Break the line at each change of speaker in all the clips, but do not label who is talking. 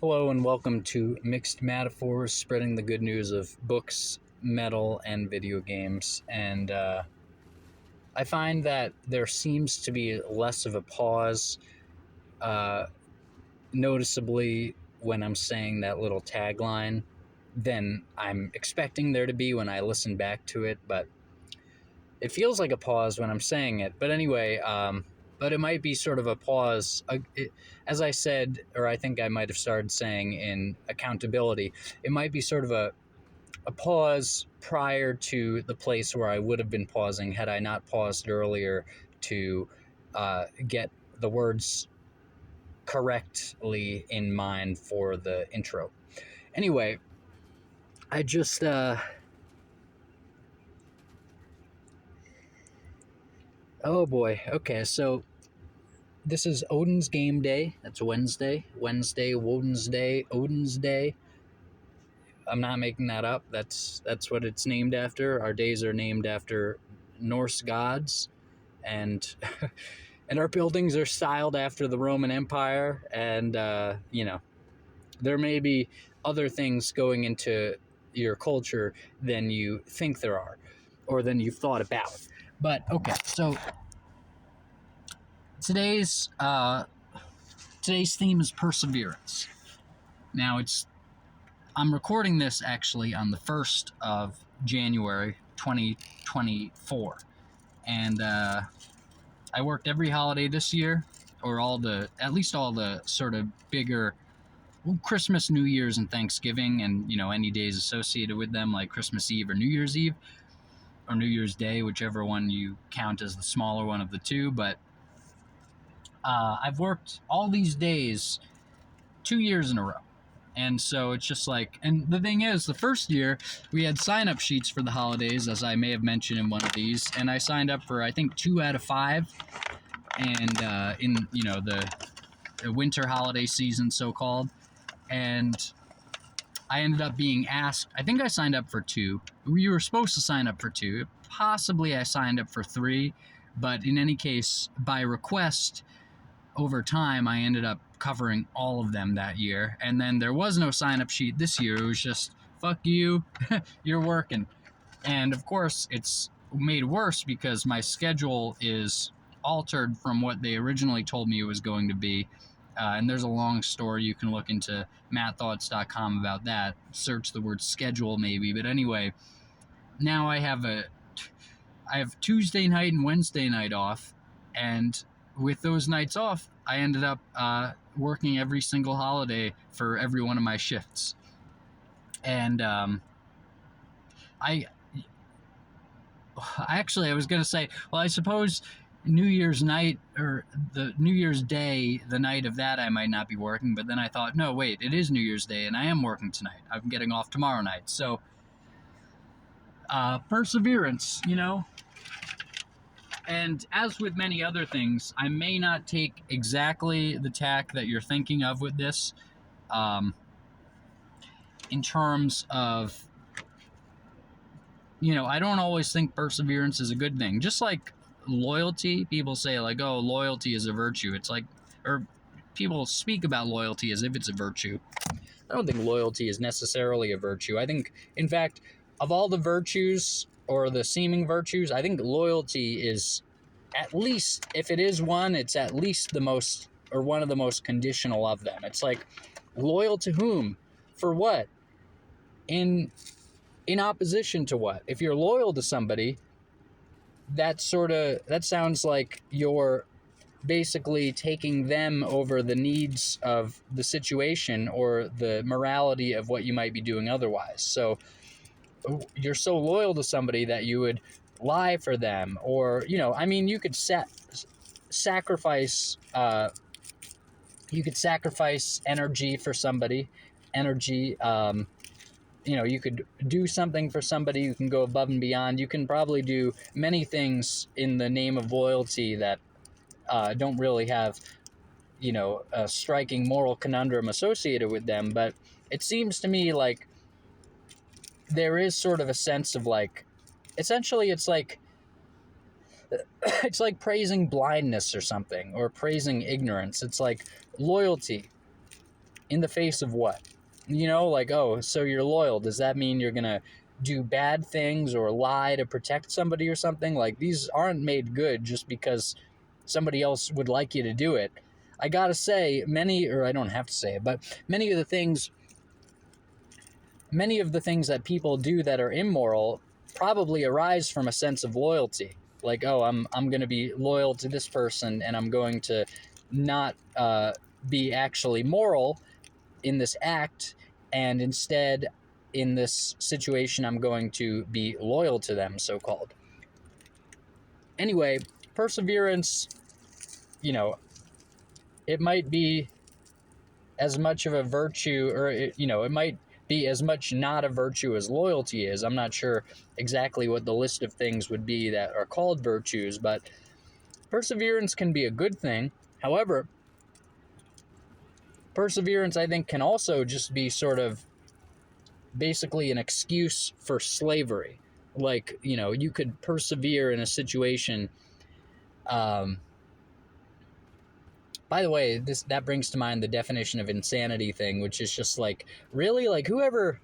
Hello and welcome to Mixed Metaphors, spreading the good news of books, metal, and video games. And I find that there seems to be less of a pause, uh, noticeably when I'm saying that little tagline, than I'm expecting there to be when I listen back to it. But it feels like a pause when I'm saying it. But anyway, but it might be sort of a pause. As I said, or I think I might have started saying in accountability, it might be sort of a pause prior to the place where I would have been pausing had I not paused earlier to get the words correctly in mind for the intro. Anyway, I just... oh boy. Okay, so this is Odin's Game Day. That's Wednesday. Woden's Day, Odin's Day. I'm not making that up. That's what it's named after. Our days are named after Norse gods, and and our buildings are styled after the Roman Empire. And there may be other things going into your culture than you think there are, or than you've thought about. But okay, so today's theme is Perseverance. Now I'm recording this actually on the 1st of January 2024, and I worked every holiday this year, or at least all the sort of bigger Christmas, New Year's, and Thanksgiving, and any days associated with them, like Christmas Eve or New Year's Eve, or New Year's Day, whichever one you count as the smaller one of the two. But I've worked all these days 2 years in a row. And so it's just like, and the thing is, the first year we had sign-up sheets for the holidays, as I may have mentioned in one of these, and I signed up for, I think, 2 out of 5, and in, the winter holiday season, so-called, and I ended up being asked, I think I signed up for 2. You were supposed to sign up for 2. Possibly I signed up for 3, but in any case, by request, over time, I ended up covering all of them that year. And then there was no sign-up sheet this year. It was just, fuck you, you're working. And of course, it's made worse because my schedule is altered from what they originally told me it was going to be. And there's a long story. You can look into mattthoughts.com about that. Search the word schedule maybe. But anyway, now I have Tuesday night and Wednesday night off. And with those nights off, I ended up working every single holiday for every one of my shifts. And I was going to say, well, I suppose New Year's night or the New Year's Day, the night of that, I might not be working. But then I thought, no, wait, it is New Year's Day and I am working tonight. I'm getting off tomorrow night. So perseverance, And as with many other things, I may not take exactly the tack that you're thinking of with this, in terms of, I don't always think perseverance is a good thing. Just like loyalty, people say like, oh, loyalty is a virtue. It's like, or people speak about loyalty as if it's a virtue. I don't think loyalty is necessarily a virtue. I think, in fact, of all the virtues, or the seeming virtues, I think loyalty is, at least, if it is one, it's at least the most, or one of the most conditional of them. It's like, loyal to whom? For what? In opposition to what? If you're loyal to somebody, that sounds like you're basically taking them over the needs of the situation or the morality of what you might be doing otherwise. So you're so loyal to somebody that you would lie for them, or you could sacrifice energy for somebody. You could do something for somebody. You can go above and beyond. You can probably do many things in the name of loyalty that don't really have a striking moral conundrum associated with them. But it seems to me like there is sort of a sense of like, essentially it's like praising blindness or something, or praising ignorance. It's like loyalty. In the face of what? You know, like, oh, so you're loyal. Does that mean you're going to do bad things or lie to protect somebody or something? Like, these aren't made good just because somebody else would like you to do it. I gotta say, I don't have to say it, but many of the things that people do that are immoral probably arise from a sense of loyalty. Like, oh, I'm going to be loyal to this person, and I'm going to not be actually moral in this act, and instead, in this situation, I'm going to be loyal to them, so-called. Anyway, perseverance, you know, it might be as much of a virtue, or it might be as much not a virtue as loyalty is. I'm not sure exactly what the list of things would be that are called virtues, but perseverance can be a good thing. However, perseverance, I think, can also just be sort of basically an excuse for slavery. Like, you could persevere in a situation. By the way, that brings to mind the definition of insanity thing, which is just like, really? Like, whoever...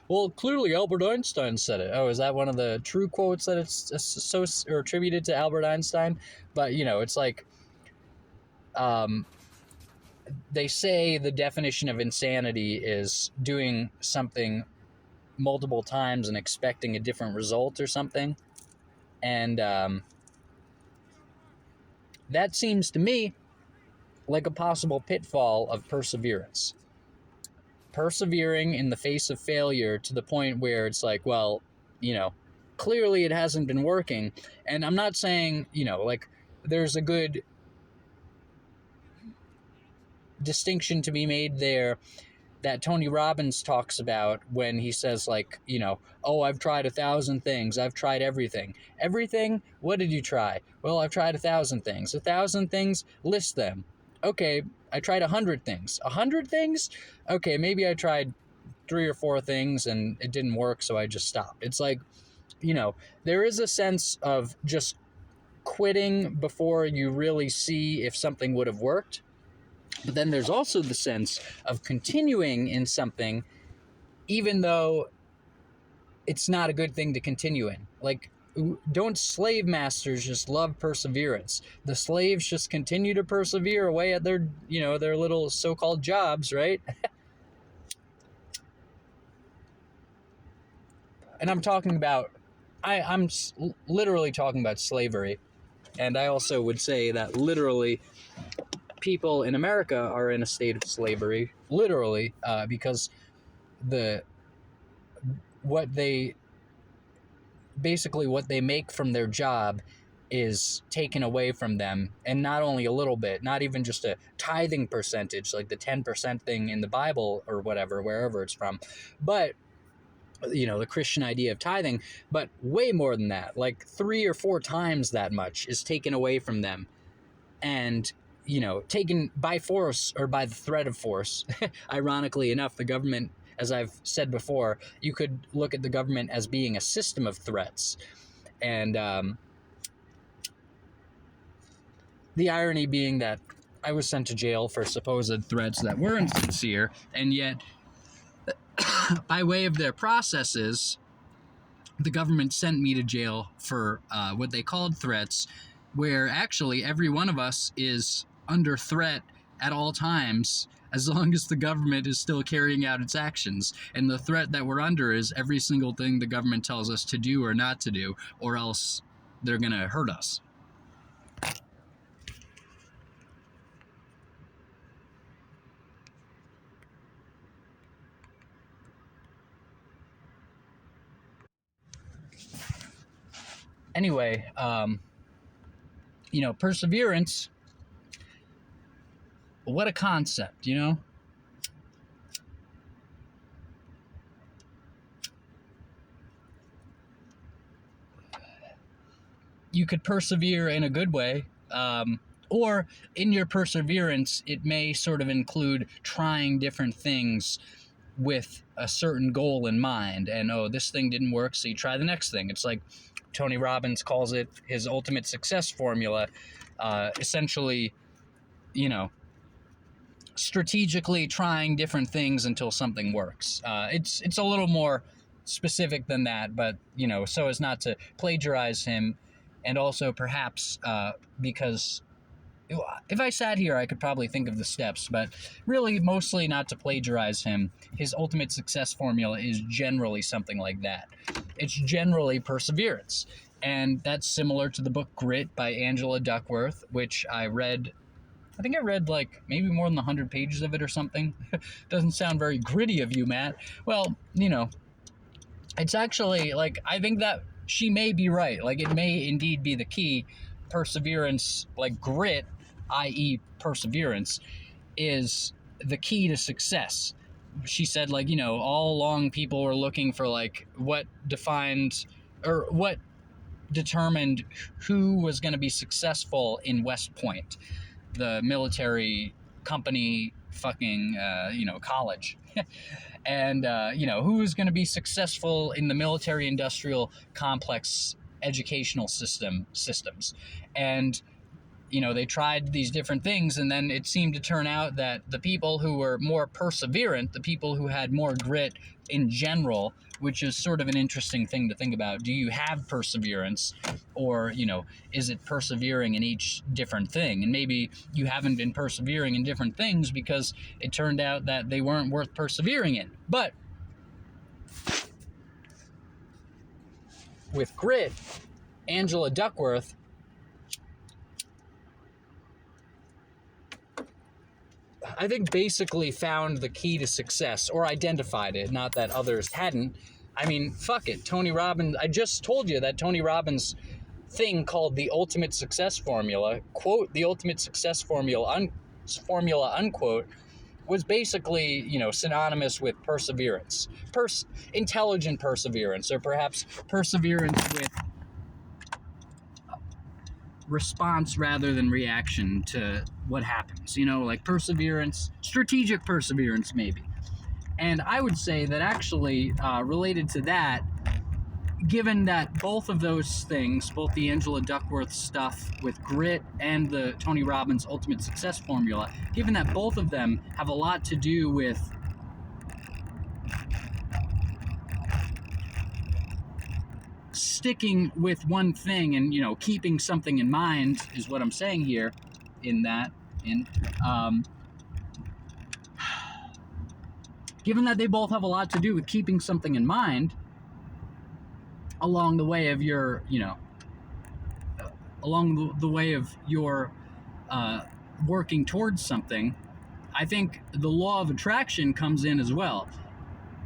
Well, clearly Albert Einstein said it. Oh, is that one of the true quotes that it's so or attributed to Albert Einstein? But, it's like, they say the definition of insanity is doing something multiple times and expecting a different result or something. And that seems to me like a possible pitfall of perseverance. Persevering in the face of failure to the point where it's like, well, clearly it hasn't been working. And I'm not saying, like, there's a good distinction to be made there that Tony Robbins talks about when he says, like, oh, I've tried 1,000 things. I've tried everything. Everything? What did you try? Well, I've tried 1,000 things. 1,000 things? List them. Okay, I tried 100 things. 100 things? Okay, maybe I tried 3 or 4 things and it didn't work, so I just stopped. It's like, there is a sense of just quitting before you really see if something would have worked. But then there's also the sense of continuing in something even though it's not a good thing to continue in. Like, don't slave masters just love perseverance? The slaves just continue to persevere away at their, their little so-called jobs, right? And I'm talking about, I'm literally talking about slavery. And I also would say that literally people in America are in a state of slavery, literally, because what they make from their job is taken away from them, and not only a little bit, not even just a tithing percentage like the 10% thing in the Bible or whatever, wherever it's from, but the Christian idea of tithing, but way more than that, like 3 or 4 times that much is taken away from them, and taken by force or by the threat of force. Ironically enough, the government, as I've said before, you could look at the government as being a system of threats. And the irony being that I was sent to jail for supposed threats that weren't sincere, and yet, by way of their processes, the government sent me to jail for what they called threats, where actually every one of us is under threat at all times, as long as the government is still carrying out its actions. And the threat that we're under is every single thing the government tells us to do or not to do, or else they're going to hurt us. Anyway, perseverance, what a concept, you could persevere in a good way, or in your perseverance, it may sort of include trying different things with a certain goal in mind. And, oh, this thing didn't work, so you try the next thing. It's like Tony Robbins calls it his ultimate success formula. Essentially, strategically trying different things until something works. It's a little more specific than that, but so as not to plagiarize him, and also perhaps because if I sat here, I could probably think of the steps, but really mostly not to plagiarize him. His ultimate success formula is generally something like that. It's generally perseverance. And that's similar to the book Grit by Angela Duckworth, which I read. I think I read like maybe more than 100 pages of it or something. Doesn't sound very gritty of you, Matt. Well, it's actually like, I think that she may be right. Like, it may indeed be the key. Perseverance, like grit, i.e. perseverance, is the key to success. She said, like, all along people were looking for like what defined or what determined who was going to be successful in West Point, the military company fucking college. And who was going to be successful in the military industrial complex educational systems. And they tried these different things, and then it seemed to turn out that the people who were more perseverant, the people who had more grit in general, which is sort of an interesting thing to think about. Do you have perseverance, or, is it persevering in each different thing? And maybe you haven't been persevering in different things because it turned out that they weren't worth persevering in. But with grit, Angela Duckworth I think basically found the key to success, or identified it, not that others hadn't. I mean, fuck it. Tony Robbins, I just told you that Tony Robbins' thing called the ultimate success formula, quote, the ultimate success formula, unquote, was basically, synonymous with perseverance. Intelligent perseverance, or perhaps perseverance with response rather than reaction to what happens, like perseverance, strategic perseverance maybe. And I would say that actually related to that, given that both of those things, both the Angela Duckworth stuff with grit and the Tony Robbins ultimate success formula, given that both of them have a lot to do with sticking with one thing and keeping something in mind, is what I'm saying here. Given that they both have a lot to do with keeping something in mind along the way of your working towards something, I think the law of attraction comes in as well.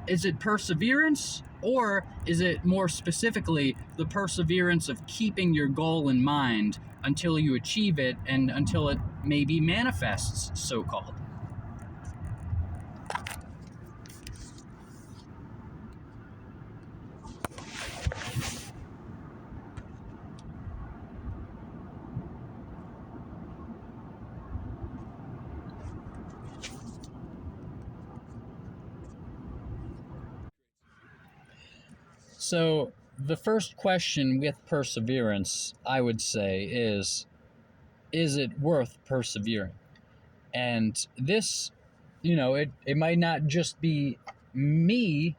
Is it perseverance, or is it more specifically the perseverance of keeping your goal in mind until you achieve it and until it maybe manifests, so-called? So the first question with perseverance, I would say, is it worth persevering? And this, it might not just be me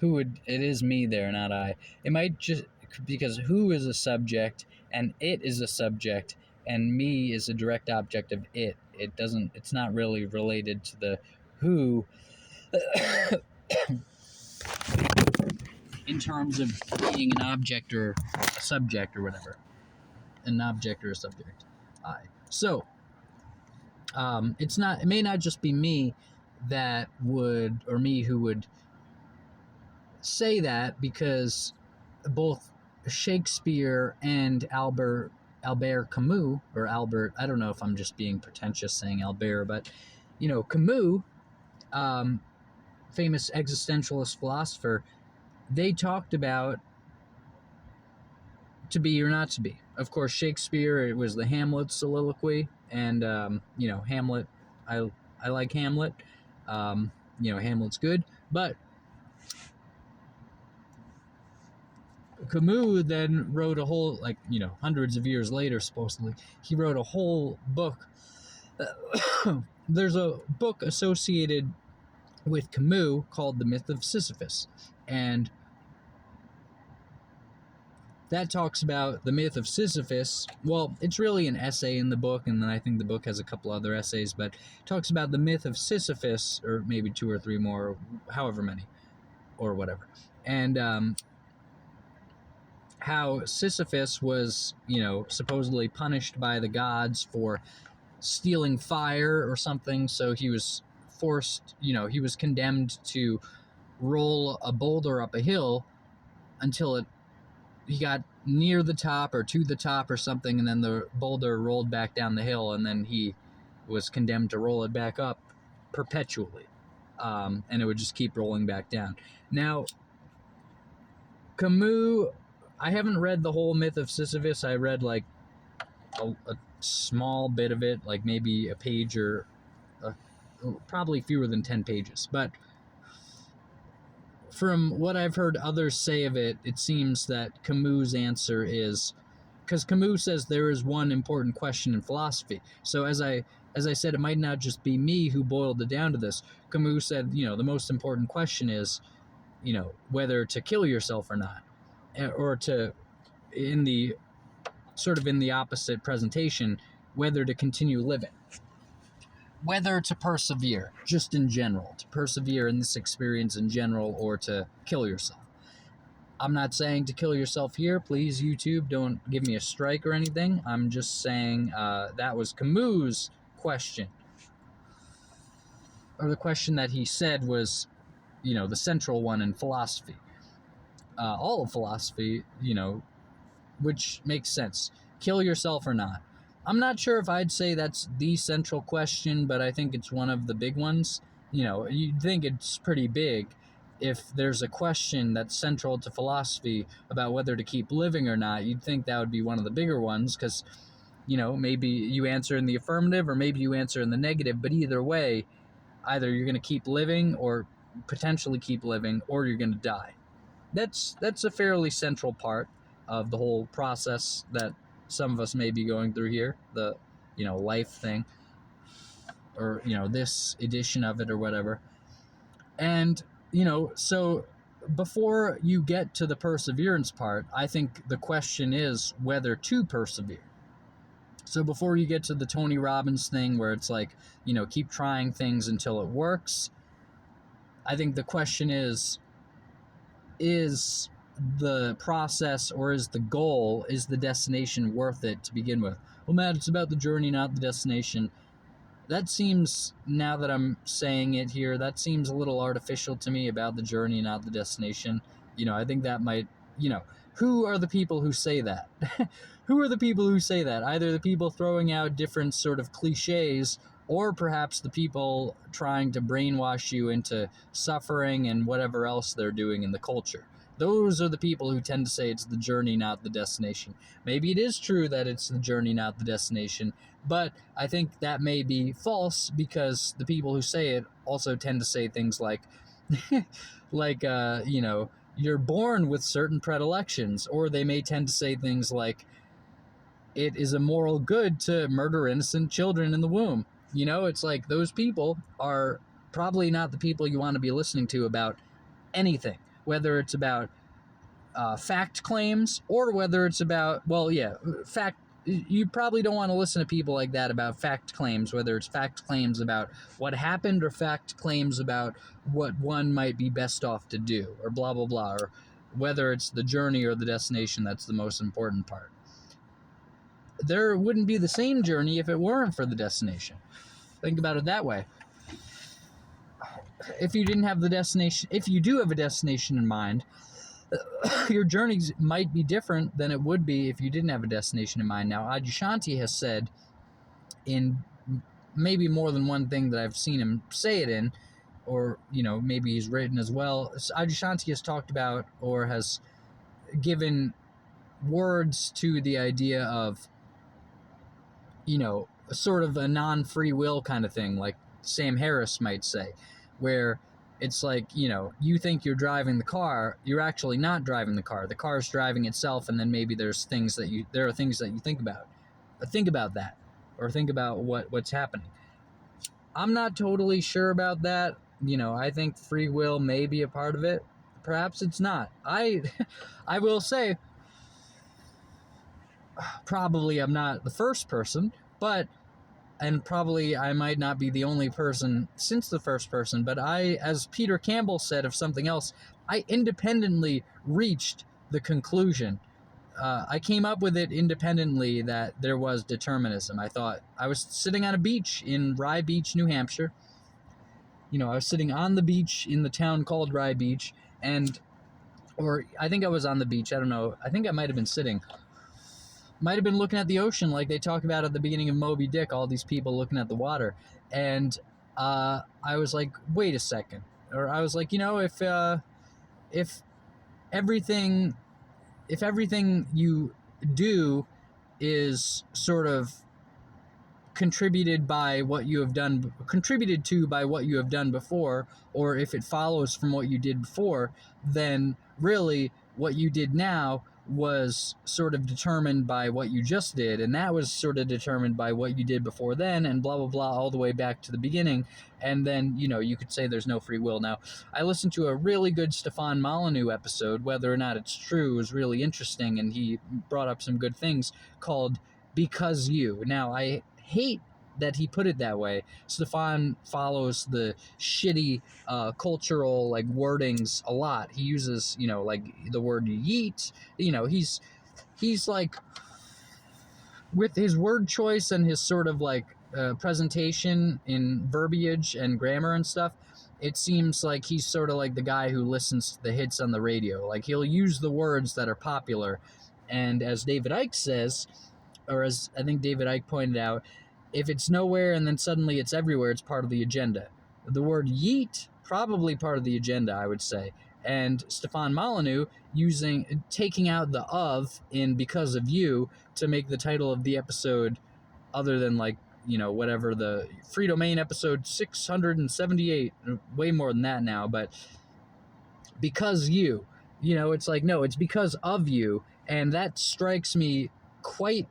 it is me there, not I. It might just, because who is a subject and it is a subject and me is a direct object of it. It's not really related to the who in terms of being an object or a subject or whatever. An object or a subject. So, it may not just be me who would say that, because both Shakespeare and Albert Camus, or Albert, I don't know if I'm just being pretentious saying Albert, but Camus, famous existentialist philosopher, they talked about to be or not to be. Of course, Shakespeare, it was the Hamlet soliloquy, and Hamlet, I like Hamlet. Hamlet's good, but Camus then wrote a whole, like, hundreds of years later, supposedly, he wrote a whole book. There's a book associated with Camus called The Myth of Sisyphus. And that talks about the myth of Sisyphus. Well, it's really an essay in the book, and then I think the book has a couple other essays, but it talks about the myth of Sisyphus, or maybe 2 or 3 more, or however many, or whatever. And how Sisyphus was, supposedly punished by the gods for stealing fire or something, so he was forced, he was condemned to roll a boulder up a hill until he got near the top or to the top or something, and then the boulder rolled back down the hill, and then he was condemned to roll it back up perpetually, and it would just keep rolling back down. Now, Camus, I haven't read the whole myth of Sisyphus. I read like a small bit of it, like maybe a page or probably fewer than 10 pages, but from what I've heard others say of it, it seems that Camus' answer is, because Camus says there is one important question in philosophy. So as I said, it might not just be me who boiled it down to this. Camus said, the most important question is, whether to kill yourself or not, or to, in the opposite presentation, whether to continue living. Whether to persevere, just in general, to persevere in this experience in general, or to kill yourself. I'm not saying to kill yourself here. Please, YouTube, don't give me a strike or anything. I'm just saying that was Camus' question. Or the question that he said was, the central one in philosophy. All of philosophy, which makes sense. Kill yourself or not. I'm not sure if I'd say that's the central question, but I think it's one of the big ones. You'd think it's pretty big if there's a question that's central to philosophy about whether to keep living or not. You'd think that would be one of the bigger ones, because, maybe you answer in the affirmative or maybe you answer in the negative, but either way, either you're going to keep living or potentially keep living, or you're going to die. That's a fairly central part of the whole process that some of us may be going through here, the life thing, or this edition of it or whatever. And so before you get to the perseverance part, I think the question is whether to persevere. So before you get to the Tony Robbins thing where it's like, keep trying things until it works, I think the question is the process, or is the goal, is the destination worth it to begin with? Well, Matt, it's about the journey, not the destination. That seems, now that I'm saying it here, that seems a little artificial to me, about the journey, not the destination. I think that might, who are the people who say that? Who are the people who say that? Either the people throwing out different sort of cliches, or perhaps the people trying to brainwash you into suffering and whatever else they're doing in the culture. Those are the people who tend to say it's the journey, not the destination. Maybe it is true that it's the journey, not the destination, but I think that may be false, because the people who say it also tend to say things like, you're born with certain predilections, or they may tend to say things like, it is a moral good to murder innocent children in the womb. It's like those people are probably not the people you want to be listening to about anything, whether it's about fact claims, or whether it's about, fact. You probably don't want to listen to people like that about fact claims, whether it's fact claims about what happened or fact claims about what one might be best off to do, or blah, blah, blah, or whether it's the journey or the destination that's the most important part. There wouldn't be the same journey if it weren't for the destination. Think about it that way. If you didn't have the destination, if you do have a destination in mind, your journeys might be different than it would be if you didn't have a destination in mind. Now, Adyashanti has said in maybe more than one thing that I've seen him say it in, or, maybe he's written as well. Adyashanti has talked about, or has given words to the idea of, sort of a non-free will kind of thing, like Sam Harris might say, where It's like, you think you're driving the car, you're actually not driving the car. The car's driving itself, and then maybe there are things that you think about. Think about that, or think about what's happening. I'm not totally sure about that. I think free will may be a part of it. Perhaps it's not. I will say, probably I'm not the first person, and probably I might not be the only person since the first person, but as Peter Campbell said of something else, I independently reached the conclusion. I came up with it independently that there was determinism. I thought I was sitting on a beach in Rye Beach, New Hampshire. I was sitting on the beach in the town called Rye Beach, or I think I was on the beach. I don't know. I think I might have been sitting. Might have been looking at the ocean like they talk about at the beginning of Moby Dick, all these people looking at the water. And I was like, wait a second. Or I was like, if everything you do is sort of contributed to by what you have done before, or if it follows from what you did before, then really what you did now was sort of determined by what you just did, and that was sort of determined by what you did before then, and blah blah blah, all the way back to the beginning. And then you could say there's no free will. Now, I listened to a really good Stefan Molyneux episode. Whether or not it's true is really interesting, and he brought up some good things, called Because You. Now, I hate that he put it that way. Stefan follows the shitty cultural wordings a lot. He uses the word yeet. He's like, with his word choice and his sort of presentation in verbiage and grammar and stuff, it seems like he's sort of like the guy who listens to the hits on the radio. Like, he'll use the words that are popular, and as David Icke says, or as I think David Icke pointed out, if it's nowhere and then suddenly it's everywhere, it's part of the agenda. The word yeet, probably part of the agenda, I would say. And Stefan Molyneux taking out the of in Because of You to make the title of the episode other than whatever, the Free Domain episode 678, way more than that now, but Because You, it's like, no, it's because of you. And that strikes me quite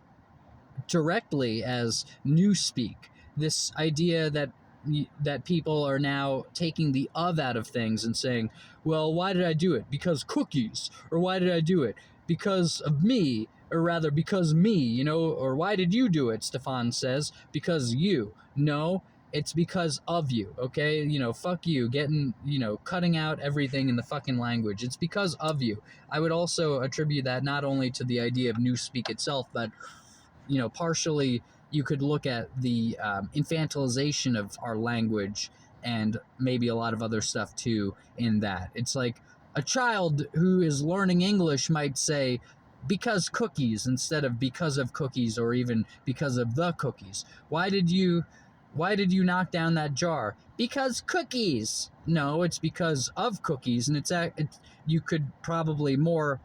directly as newspeak. This idea that people are now taking the of out of things and saying, well, why did I do it? Because cookies. Or why did I do it? Because of me. Or rather, because me, or why did you do it? Stefan says, because you. No, it's because of you, okay? Fuck you, cutting out everything in the fucking language. It's because of you. I would also attribute that not only to the idea of newspeak itself, but partially you could look at the infantilization of our language and maybe a lot of other stuff too in that. It's like a child who is learning English might say, because cookies, instead of because of cookies, or even because of the cookies. Why did you knock down that jar? Because cookies. No, it's because of cookies, and you could probably more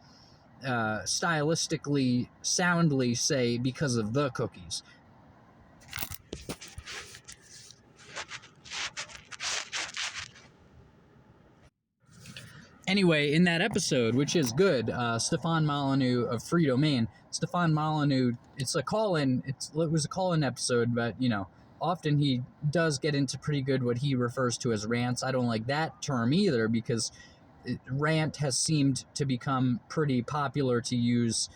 stylistically soundly say because of the cookies. Anyway, in that episode, which is good, Stefan Molyneux of Free Domain, Stefan Molyneux, it was a call-in episode, but often he does get into pretty good what he refers to as rants. I don't like that term either, because rant has seemed to become pretty popular to use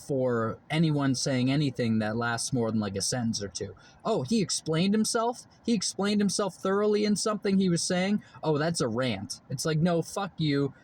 for anyone saying anything that lasts more than a sentence or two. Oh, he explained himself? He explained himself thoroughly in something he was saying? Oh, that's a rant. It's like, no, fuck you.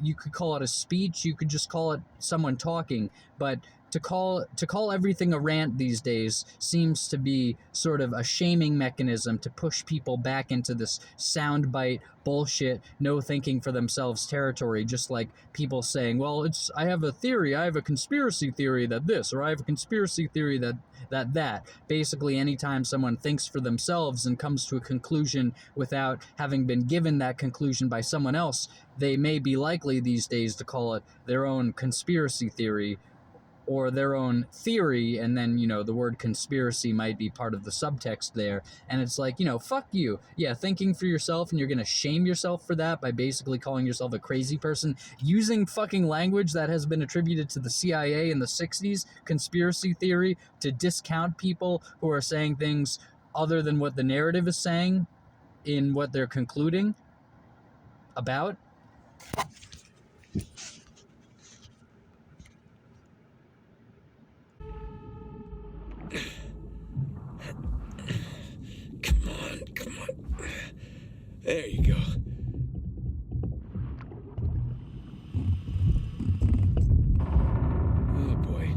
You could call it a speech. You could just call it someone talking. But to call everything a rant these days seems to be sort of a shaming mechanism to push people back into this soundbite bullshit, no thinking for themselves territory, just like people saying, well, I have a theory, I have a conspiracy theory that this, or I have a conspiracy theory that. Basically, anytime someone thinks for themselves and comes to a conclusion without having been given that conclusion by someone else, they may be likely these days to call it their own conspiracy theory, or their own theory, and then, the word conspiracy might be part of the subtext there. And it's like, fuck you. Yeah, thinking for yourself, and you're going to shame yourself for that by basically calling yourself a crazy person, using fucking language that has been attributed to the CIA in the 60s, conspiracy theory, to discount people who are saying things other than what the narrative is saying in what they're concluding about.
Come on. There you go. Oh, boy.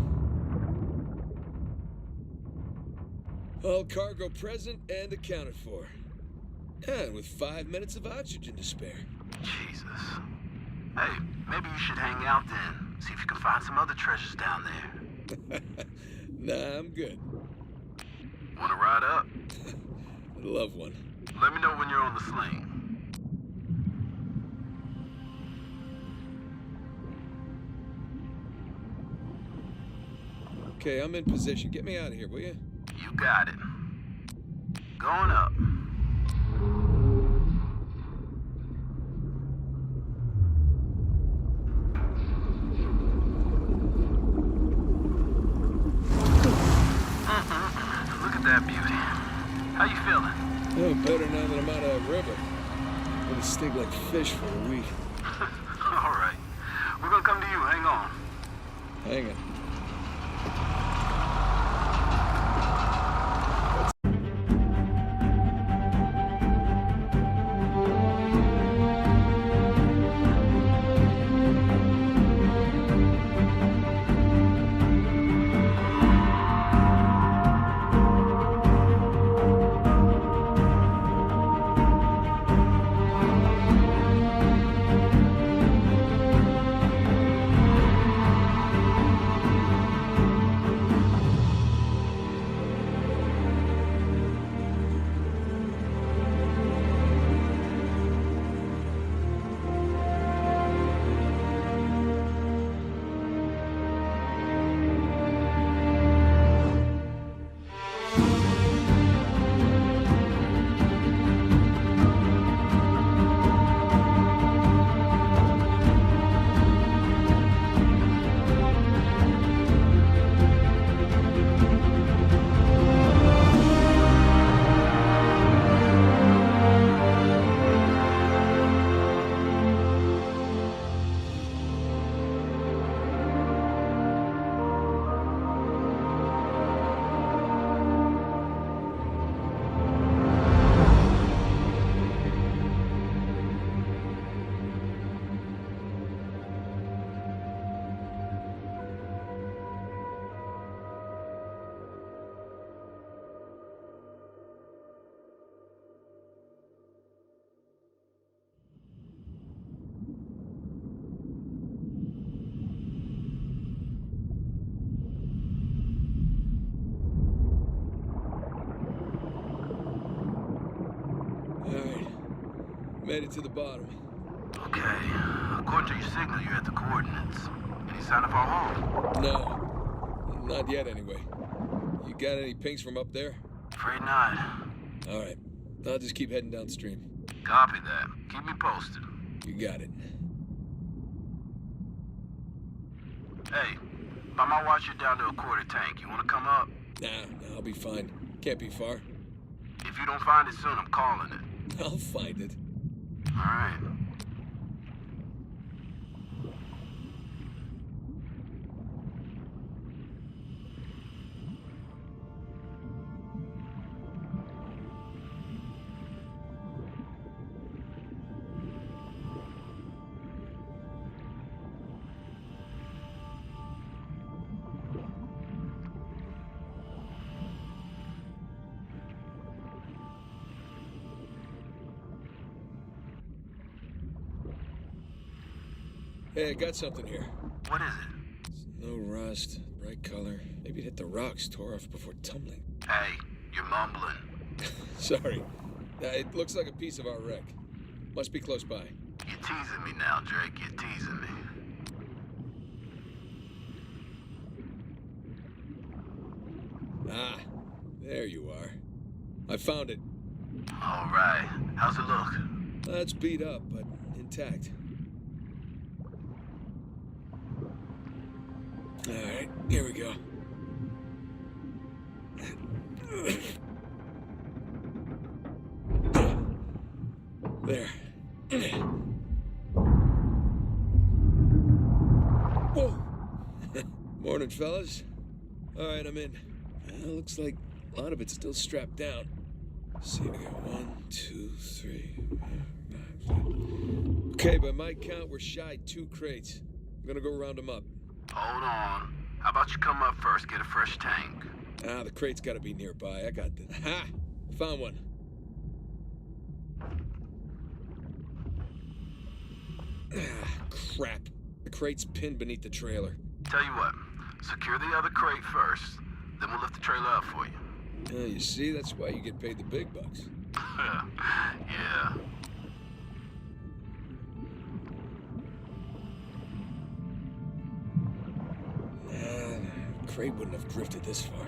All cargo present and accounted for. And with 5 minutes of oxygen to spare.
Jesus. Hey, maybe you should hang out then. See if you can find some other treasures down there.
Nah, I'm good.
Wanna ride up?
I'd love one.
Let me know when you're on the sling.
Okay, I'm in position. Get me out of here, will you?
You got it. Going up. Look at that beauty. How you feeling?
Oh, better now that I'm out of the river. Gonna stink like fish for a week.
All right. We're gonna come to you. Hang on.
Hang on. Made it to the bottom.
Okay. According to your signal, you're at the coordinates. Any sign of our home?
No. Not yet, anyway. You got any pings from up there?
Afraid not.
All right. I'll just keep heading downstream.
Copy that. Keep me posted.
You got it.
Hey, by my watch, you're down to a quarter tank. You want to come up?
Nah, I'll be fine. Can't be far.
If you don't find it soon, I'm calling it.
I'll find it.
All right.
Hey, I got something here.
What is it?
No rust, bright color. Maybe it hit the rocks, tore off before tumbling.
Hey, you're mumbling.
Sorry. It looks like a piece of our wreck. Must be close by.
You're teasing me now, Drake. You're teasing me.
Ah, there you are. I found it.
All right. How's it look?
It's beat up, but intact. All right, here we go. There. Whoa! Morning, fellas. All right, I'm in. Looks like a lot of it's still strapped down. Let's see, I got 1, 2, 3, 4, 5. Okay, by my count, we're shy 2 crates. I'm gonna go round them up.
Hold on. How about you come up first, get a fresh tank?
The crate's gotta be nearby. I got this. Ha! Found one. Crap. The crate's pinned beneath the trailer.
Tell you what, secure the other crate first, then we'll lift the trailer up for you.
You see, that's why you get paid the big bucks.
Yeah.
The crate wouldn't have drifted this far.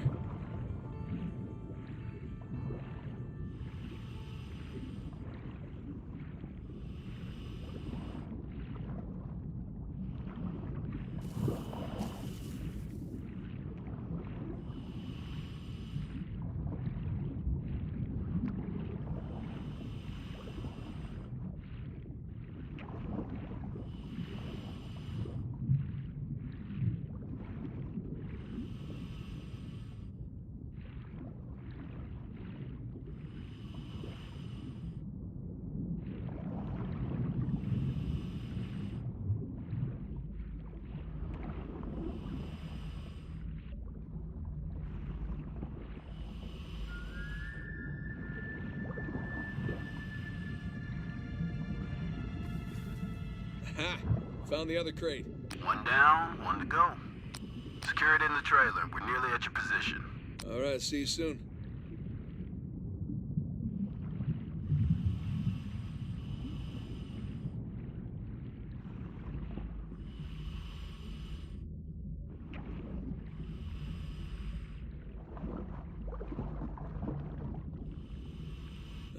Ha! Found the other crate.
One down, one to go. Secure it in the trailer. We're nearly at your position.
All right, see you soon.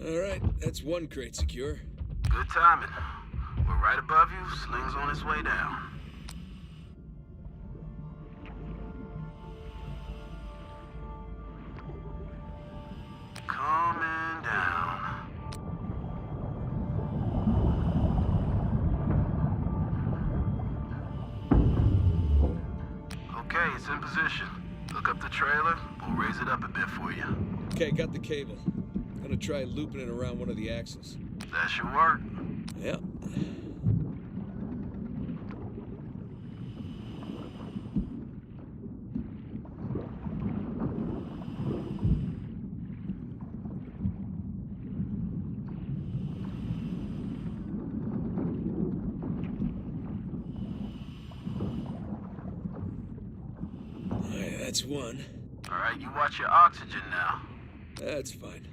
All right, that's one crate secure.
Good timing. We're right above you. Sling's on its way down. Coming down. Okay, it's in position. Look up the trailer. We'll raise it up a bit for you.
Okay, got the cable. Gonna try looping it around one of the axles.
That should work.
Yep. Alright, that's one.
All right, you watch your oxygen now.
That's fine.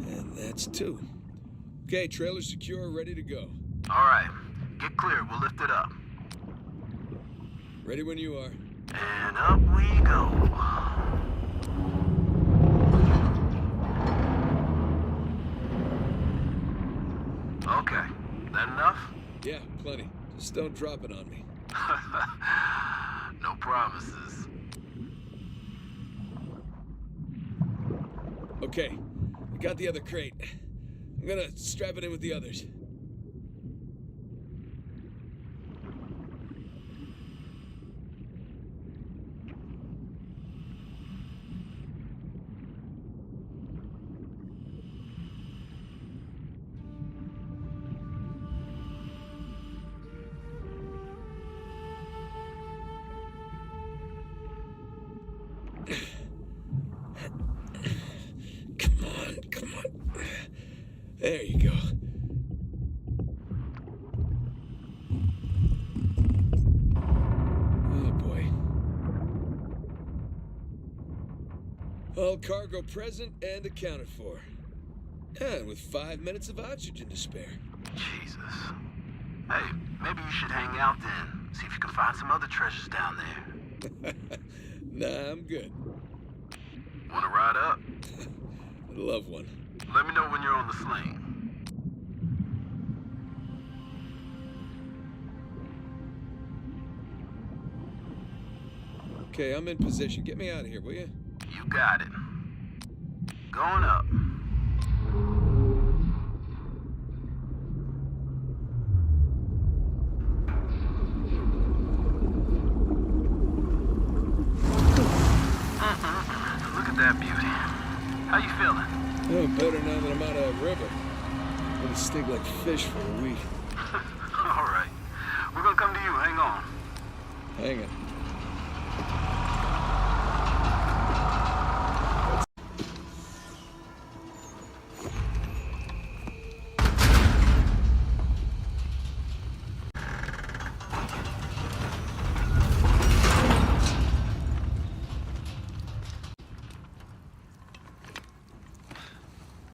And that's two. Okay, trailer secure, ready to go.
All right, get clear. We'll lift it up.
Ready when you are.
And up we go. Okay, that enough?
Yeah, plenty. Just don't drop it on me.
No promises.
Okay, I got the other crate. I'm gonna strap it in with the others. Come on, come on. There you go. Oh boy. All cargo present and accounted for. And with 5 minutes of oxygen to spare.
Jesus. Hey, maybe you should hang out then. See if you can find some other treasures down there.
Nah, I'm good.
Wanna ride up?
I'd love one.
Let me know when you're on the sling.
Okay, I'm in position. Get me out of here, will you?
You got it. Going up. Look at that beauty. How you feeling?
Oh, better now that I'm out of that river. Gonna stink like fish for a week.
All right. We're gonna come to you. Hang on.
Hang on.